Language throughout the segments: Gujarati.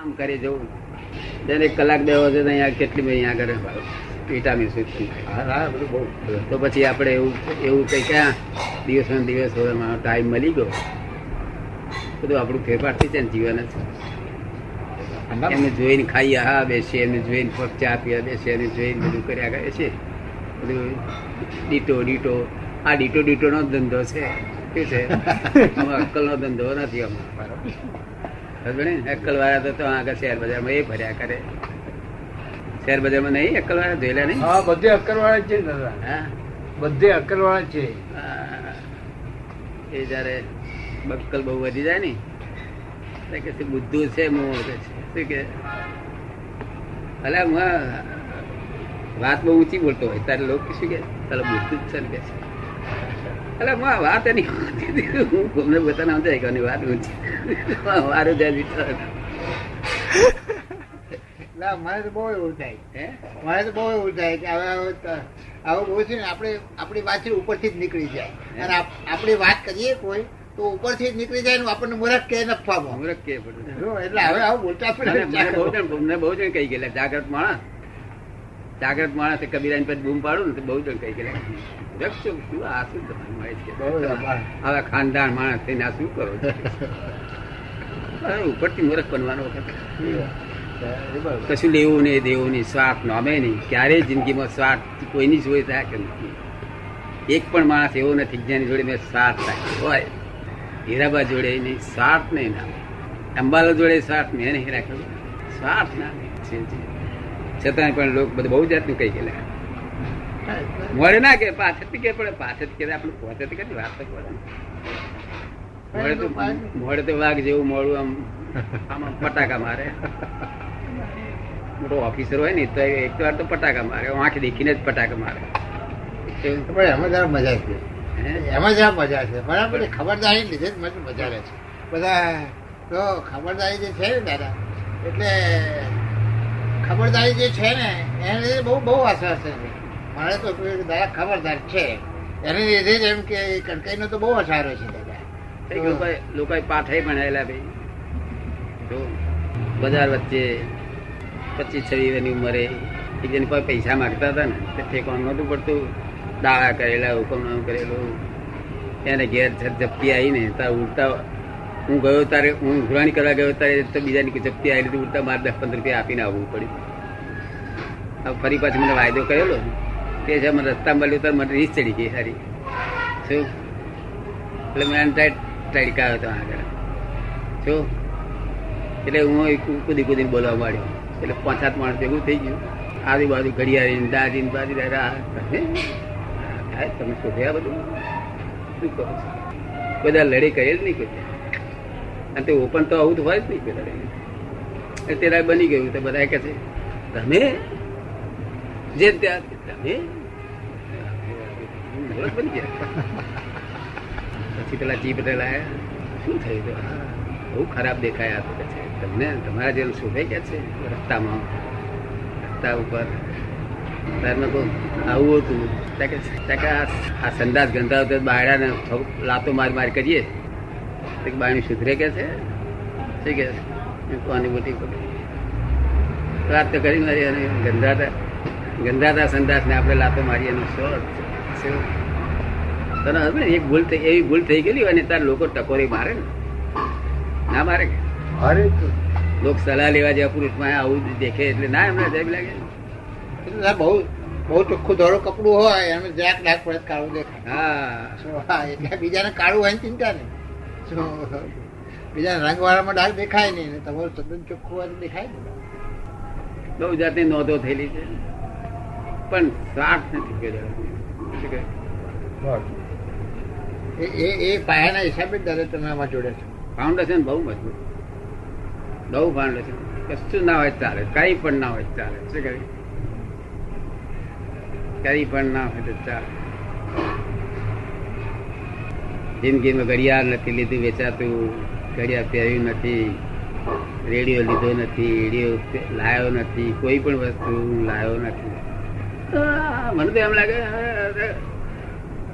આમ કરી જવું તેને 1 કલાક 2 વાગે અહીંયા કેટલી અહીંયા આગળ વિટામિન તો પછી આપણે એવું કઈ ક્યાં દિવસ ટાઈમ મળી ગયો બધું આપણું ફેરફાર થઈ જાય ને જીવન જ એમને જોઈને ખાઈએ હા બેસીએ એમને જોઈને ચા પીવા બેસીએ એમને જોઈને બધું કર્યા કરે છે બધું ડીટો આ ડીટો નો ધંધો છે શું છે આમાં અક્કલ નો ધંધો નથી આમાં અક્કલ વાળા તો આગળ શેર બજારમાં એ ભર્યા કરે શેર બજારમાં નહીં અક્કલ વાળા જોયેલા નહીં હા બધે અક્કલ વાળા છે દાદા હા બધે અક્કલ વાળા છે એ જયારે બક્કલ બહુ વધી જાય ને કે બુદ્ધુ છે મોહ છે શું કે અલા હું વાત બહુ ઊંચી બોલતો હોય તારે લોકો શું કે તારે બુદ્ધુ જ છે ને કે છે અલા હું વાત એની હું તમને બતાના સમજાય કે વાત ઊંચી મારું જાય મારે તો બહુ એવું થાય મારે તો બહુ એવું થાય કે હવે આવું બહુ છે ને આપણી વાત છે ઉપરથી જ નીકળી જાય અને આપણી વાત કરીએ કોઈ તો ઉપરથી જ નીકળી જાય ને આપણને મૂરખ કે નફામાં મૂરખ કે પડે એટલે હવે આવું બોલતા મને બહુ જણ કહી ગયેલા જાગ્રત માણસ કબીરાની પર બૂમ પાડું ને તો બહુ જણ કહી ગયેલા શું આ શું હવે ખાનદાન માણસ થઈને આ શું કરો ઉપરથી મૂરખ બનવાનો વખત કશું લેવું નહીં દેવું નહીં સ્વાર્થ નામે નહીં ક્યારેય જિંદગીમાં સ્વાર્થ કોઈની જોઈ થાય કે નથી એક પણ માણસ એવો નથી જેની જોડે મેં સ્વાર્થ થાય હોય હીરાબા જોડે નહીં સ્વાર્થ નહીં ના અંબાલા જોડે સ્વાર્થ મેં નહીં રાખ્યો સ્વાર્થ ના છતાં પણ લોકો બધું બહુ જાતનું કઈ ગયેલા મોડે ના કે પાછળથી કે પડે પાછળ કે આપણે પહોંચેથી કેટલી વાત તો મોડે તો વાઘ જેવું મોડું આમ પટાકા મારે મોટો ઓફિસર હોય ને તો એક વાર તો પટાકા મારે આંખ દેખીને જ પટાકા મારે એમાં જરા મજા છે એમાં જરા મજા છે બરાબર ખબરદારી લીધે જ મજા રહે છે બધા તો ખબરદારી જે છે ને દાદા એટલે ખબરદારી જે છે ને એને લીધે બહુ અસર છે મારે તો દાદા ખબરદાર છે એને લીધે જ એમ કે કણકાઈનો તો બહુ અસર છે દાદા લોકો પાઠે ભણાયેલા ભાઈ તો બજાર વચ્ચે 25-26 ની ઉંમરે જેની પાસે પૈસા માગતા હતા ને તે ઠેકાણું નહોતું પડતું દાળા કરેલા હુકમનામું કરેલું એને ઘેર જપ્તી આવી ને તાર ઉડતા હું ગયો તારે હું ઉઘરાણી કરવા ગયો તારે તો બીજાની જપ્તી આવી લીધી ઉડતા મારે 10-15 રૂપિયા આપીને આવવું પડ્યું હવે ફરી પાછી મને વાયદો કરેલો તે છે મને રસ્તા મળ્યું ત્યારે મને રીસ ચડી ગઈ સારી શું એટલે મેં ટાઈડકાયો હતો આગળ શું એટલે હું કૂદીને બોલવા માંડ્યો એટલે 5-7 માણસ ભેગું થઈ ગયું આજુબાજુ ઘડિયાળી દાદી બાજી તમે શોધ્યા બધું શું કરો છો બધા લડાઈ કરેલ નહીં કોઈ અને તે ઓપન તો આવું તો હોય જ નહીં કોઈ લડાઈ તેરા બની ગયું તો બધા કહે છે તમે જે ત્યાં તમે બની ગયા પછી પેલા જી પટેલ આવ્યા શું થયું તો બહુ ખરાબ દેખાયા તો કે છે તમને તમારા જેવું શોધાઈ ગયા છે રસ્તા ઉપર આવું હતું આ સંદાસ ગંધા હતો બાયડાને લાતો માર કરીએ બાયણી સુધરે કે છે શું કે કોની મોટી વાત તો કરી મારી અને ગંધાતા સંદાસ ને આપણે લાતો મારીએ એનો શોખ તને હવે એક ભૂલ થઈ એવી ભૂલ થઈ ગયેલી અને તાર લોકો ટકોરી મારે ને ના મારે કે અરે લોક સલાહ લેવા જેવા પુરુષમાં આવું દેખે એટલે ના એમને જબ લાગે બહુ ચોખ્ખું ધોળું કપડું હોય એમ જરાક ડાક પડે કાળું દેખાય હા એટલે બીજાને કાળું હોય ચિંતા નહીં બીજા રંગવાળામાં ડાક દેખાય નહીં તમારું તદ્દન ચોખ્ખું હોય દેખાય ને બહુ જાતની નોંધો થયેલી છે પણ સ્વાર્થ નથી એ પાયાના હિસાબે જ દાદા તમે આમાં જોડે છો ફાઉન્ડેશન બહુ મજબૂત બહુ ફાઉન્ડેશન કશું ના હોય ચાલે કઈ પણ ના હોય ચાલે શું કહે કઈ પણ ના હોય તો ચાલે જિંદગીમાં ઘડિયાળ નથી લીધું વેચાતું ઘડિયાળ પહેર્યું નથી રેડિયો લીધો નથી રેડિયો લાવ્યો નથી કોઈ પણ વસ્તુ લાવ્યો નથી મને તો એમ લાગે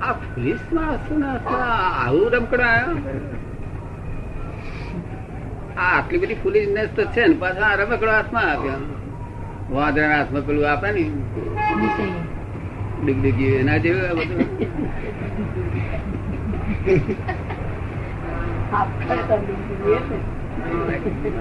આ પોલીસમાં આવું રમકડા આવ્યા આ આટલી બધી ફૂલીનેસ તો છે ને પાછા આ રમકડો હાથમાં આપ્યો વાંદરાના હાથમાં પેલું આપે ને ડુગડુગી એના જેવું આ બધું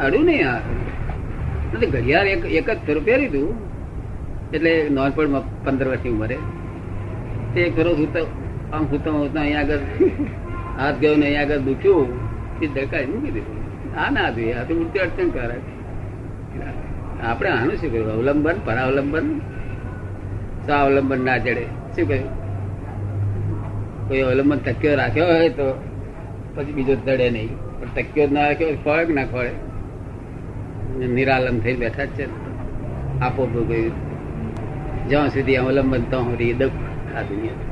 અડું નહીં આ ઘડિયાળ એક જ ફેરો પહેરી હતું એટલે નોનપણમાં 15 વર્ષની ઉંમરે તે એક ફેરો આમ સુતા અહીંયા આગળ હાથ ગયો ને અહીંયા આગળ દુખ્યું એ ડકાઈ મૂકી દીધું આ ના જોઈએ આ તો ઉડતી અડચણ કરે આપણે આનું શું કર્યું અવલંબન પરાવલંબન સ્વાવલંબન ના જડે શું કહ્યું કોઈ અવલંબન ટક્યો રાખ્યો હોય તો પછી બીજો દડે નહીં પણ ટક્યો ના રાખ્યો ખોળે કે ના ખોળે નિરાલંબ થઈ બેઠા જ છે આપો ગયું જ્યાં સુધી અવલંબન તો દુઃખ આ દુનિયા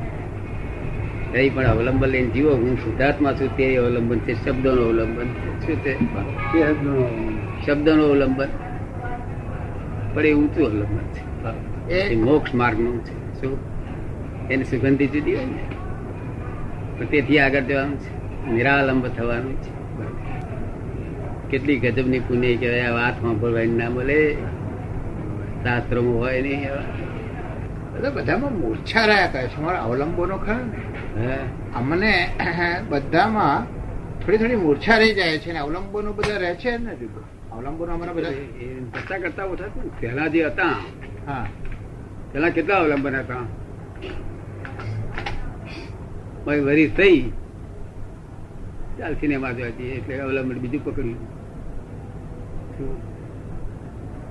કઈ પણ અવલંબન લઈને જીવો હું શુદ્ધાત્મા છું તે અવલંબન છે શબ્દોનું અવલંબન શું છે શબ્દોનું અવલંબન પણ એ ઊંચું અવલંબન છે એ મોક્ષ માર્ગનું છે શું એની સુગંધી જુદી હોય ને પણ તેથી આગળ જવાનું છે નિરાલંબ થવાનું છે કેટલી ગજબની પુણ્ય કહેવાય આ વાત સાંભળવાની ના મળે શાસ્ત્રોમાં હોય નહીં એવા બધામાં મૂર્છા રહ્યા કરે છે મારા અવલંબનો ખરા ને અમને બધામાં થોડી મૂર્છા રહી જાય છે ને અવલંબનો બધા રહે છે ને અવલંબનો અમારા બધા કરતા કરતા ઓછા છે પેલા જે હતા હા પેલા કેટલા અવલંબન હતા વરી થઈ ચાલ સિનેમા જોવા જઈએ એટલે અવલંબન બીજું પકડ્યું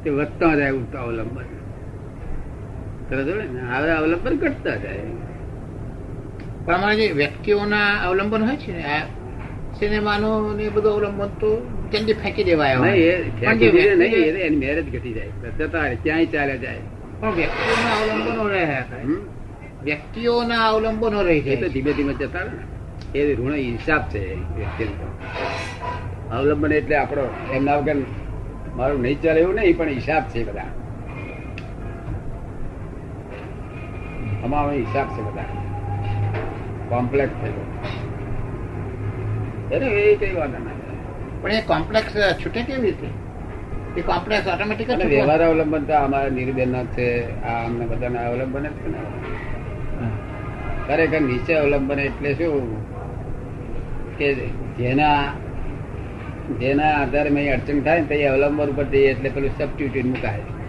તે વધતા જાય ઉઠતા અવલંબન હવે અવલંબન ઘટતા જાય પણ અમારા જે વ્યક્તિઓના અવલંબન હોય છે ને આ સિનેમાનો ને બધું અવલંબન તો જલ્દી ફેંકી દેવાય એની મેરેજ ઘટી જાય જતા ક્યાંય ચાલે જાય પણ વ્યક્તિઓના અવલંબનો રહ્યા વ્યક્તિઓના અવલંબનો રહી જાય તો ધીમે ધીમે જતા ને એ ઋણ હિસાબ છે અવલંબન એટલે આપણો એમના વગર મારું નહીં ચાલે એવું નહીં પણ હિસાબ છે બધા અમારો હિસાબ છે બધા કોમ્પ્લેક્સ થયેલો એને એ કઈ વાત ના પણ એ કોમ્પ્લેક્સ છૂટે કેવી રીતે એ કોમ્પ્લેક્સ ઓટોમેટિક વ્યવહાર અવલંબન તો અમારા નિર્બેન છે આ અમને બધાના અવલંબન જ છે ને ખરેખર નીચે અવલંબન એટલે શું કે જેના આધારે મેં અડચણ થાય ને તો એ અવલંબન ઉપર જઈએ એટલે પેલું સબસ્ટિટ્યુટ મુકાય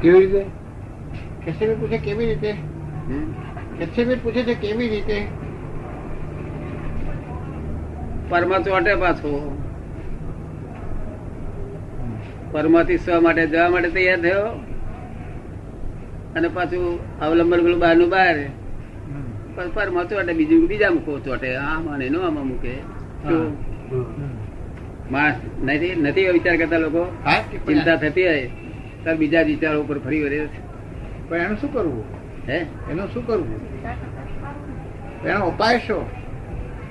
કેવી રીતે કેસેબી પૂછે કેવી રીતે કેસેબી પૂછે છે કેવી રીતે પરમા ચોટે પાછો પરમાથી સ્વ માટે જવા માટે તૈયાર થયો અને પાછું અવલંબન પેલું બહાર નું બહાર પરમા ચોટે બીજું બીજા મૂકો ચોટે આમાં એનો આમાં મૂકે માણસ નથી વિચાર કરતા લોકો ચિંતા થતી હોય ત્યારે બીજા વિચારો ઉપર ફરી વળે પણ એનું શું કરવું એનું શું કરવું એનો ઉપાય શું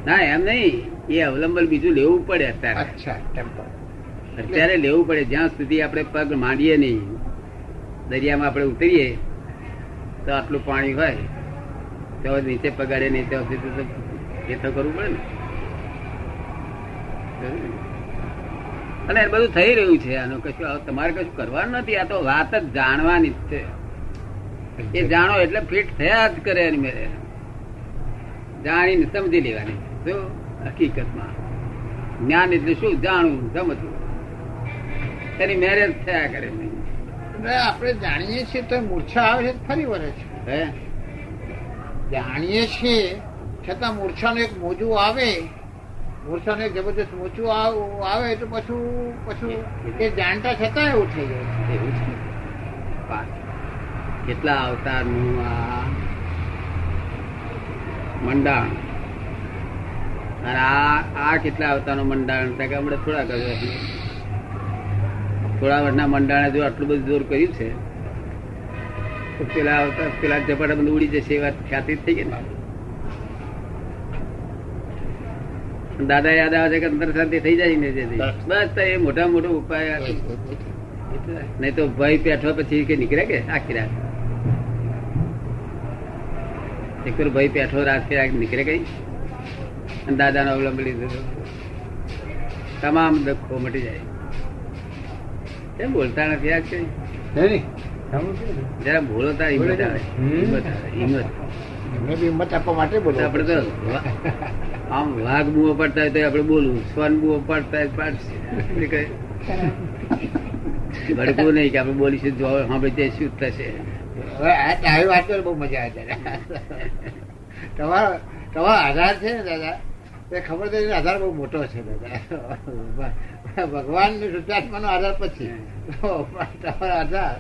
ના એમ નહીં એ અવલંબન બીજું લેવું પડે અત્યારે અચ્છા અત્યારે લેવું પડે જ્યાં સુધી આપણે પગ માંડીએ નહીં દરિયામાં આપણે ઉતરીએ તો આટલું પાણી હોય તો નીચે પગાડે નહીં ત્યાં સુધી એ તો કરવું પડે ને અને એ બધું થઈ રહ્યું છે આનું કશું તમારે કશું કરવાનું નથી આ તો વાત જ જાણવાની જ છે એ જાણો એટલે ફિટ થયા જ કરે એની મેરે જાણીને સમજી લેવાની શું હકીકતમાં જ્ઞાન એટલે શું જાણવું સમજવું એની મેરેજ થયા કરે આપણે જાણીએ છીએ તો મૂર્છા આવે છે ફરી વળે છે હે જાણીએ છીએ છતાં મૂર્છાનું એક મોજું આવે મૂર્છાનું એક જબરદસ્ત મોજું આવે તો પછી એ જાણતા છતાં એવું થઈ જાય એવું છે કેટલા અવતારનું આ મંડાણ અને આ કેટલા અવતારનું મંડાણ હમણાં થોડા કર્યું થોડા વર્ષના મંડાણે જો આટલું બધું જોર કર્યું છે તો પેલા અવતાર પેલા ઝપાટા બધું ઉડી જશે એ વાત ખ્યાતિ થઈ ગઈ ને દાદા યાદ આવે છે કે અંતર શાંતિ થઈ જાય ને બસ એ મોટા મોટો ઉપાય નહીં તો ભાઈ પેઠો પછી કે નીકળે કે આખી રાત એક વાર ભાઈ પેઠો રાત નીકળે ગઈ અને દાદાનો અવલંબ લીધો હતો. તમામ દુઃખો મટી જાય. કેમ બોલતા નથી આજ કઈ? જરા બોલો તાર હિંમત આવે. હિંમત આવે, હિંમત. એમને બી હિંમત આપવા માટે બોલો. આપડે તો આમ વાઘ બુઓ પડતા હોય તો આપડે બોલવું, સ્વન બુઓ પડતા હોય પાડશે. ભડકવું નહીં કે આપડે બોલીશું જો સાંભળી તે શું થશે. હવે આવી વાત બહુ મજા આવે દાદા. તમારો આધાર છે ને દાદા, તે ખબર છે આધાર બહુ મોટો છે દાદા. ભગવાન શુદ્ધાત્માનો આધાર પછી તમારો આધાર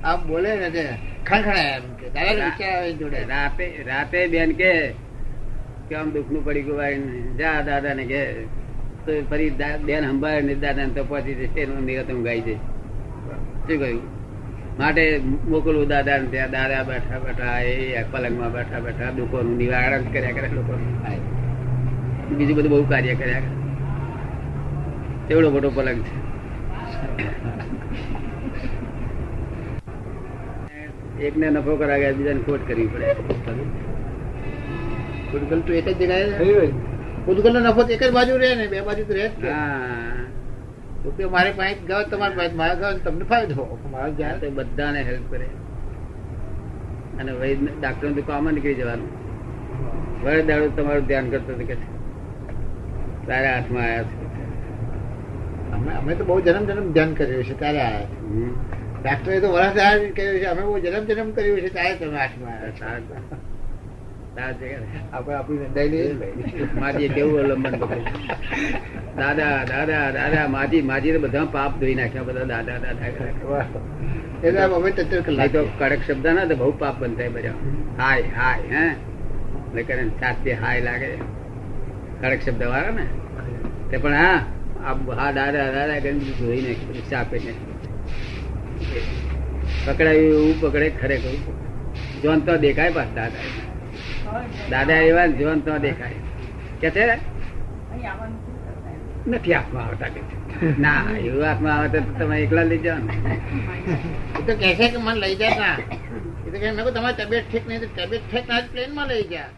આમ બોલે ને તે ખણખણાય એમ કે દાદા વિચાર આવે જોડે. રાતે બેન કે આમ દુઃખ નું પડી ગયું જા દાદા ને કે તો ફરી બેન સંભાળે ને દાદા ને તો પહોંચી જશે એનું નિરત ઊંઘાઈ જાય. શું કહ્યું? માટે મોકલવું દાદા ને ત્યાં. દાદા બેઠા બેઠા એ પલંગમાં બેઠા બેઠા દુઃખોનું નિવારણ કર્યા કરે લોકો. બીજું બધું બહુ કાર્ય કર્યા કરે. એવડો મોટો પલંગ છે. એકને નફો કરાવ્યા બીજાને ખોટ કરવી પડે. પૂતગલ તો એક જ જગ્યાએ, પૂતગલ નો નફો એક જ બાજુ રહે ને, બે બાજુ તો રહે જ. હા, મારે પાસે ગાવ તમારે પાસે મારા ગાવ તમને ફાયદો. મારા જ્યાં તો બધાને હેલ્પ કરે. અને વૈદ ડાક્ટર તો કામ નીકળી જવાનું. વડે દાડો તમારું ધ્યાન કરતો હતો કે તારા હાથમાં આવ્યા છે. અમે તો બહુ જન્મ ધ્યાન કર્યું છે ત્યારે આવ્યા. ડાક્ટરે તો વરસ કર્યું છે, અમે બહુ જન્મ કર્યું છે ત્યારે તમે હાથમાં આવ્યા. આપણે આપણી નોંધાઈ માજી કેવું અવલંબન પકડ્યું. દાદા દાદા દાદા માજી બધા પાપ ધોઈ નાખ્યા. બધા દાદા દાદા એટલે અમે 73 કલાક તો કડક શબ્દ ના તો બહુ પાપ બનતા બધા. હાય હાય હે એટલે સાથે હાય લાગે કડક શબ્દ વાળા ને તે પણ હા દાદા દાદા કરી ધોઈ નાખ્યું. સાપે પકડાયું એવું પકડે ખરેખર જોન તો દેખાય પાછ દાદા. દાદા એવા જોન તો દેખાય કે છે નથી હાથમાં આવતા કે ના એવું હાથમાં આવે તો તમે એકલા લઈ જાઓ ને. એ તો કહે છે કે મને લઈ જા ના. એ તો કહે તમારી તબિયત ઠીક નહીં તો તબિયત ઠીક ના પ્લેન માં લઈ જા.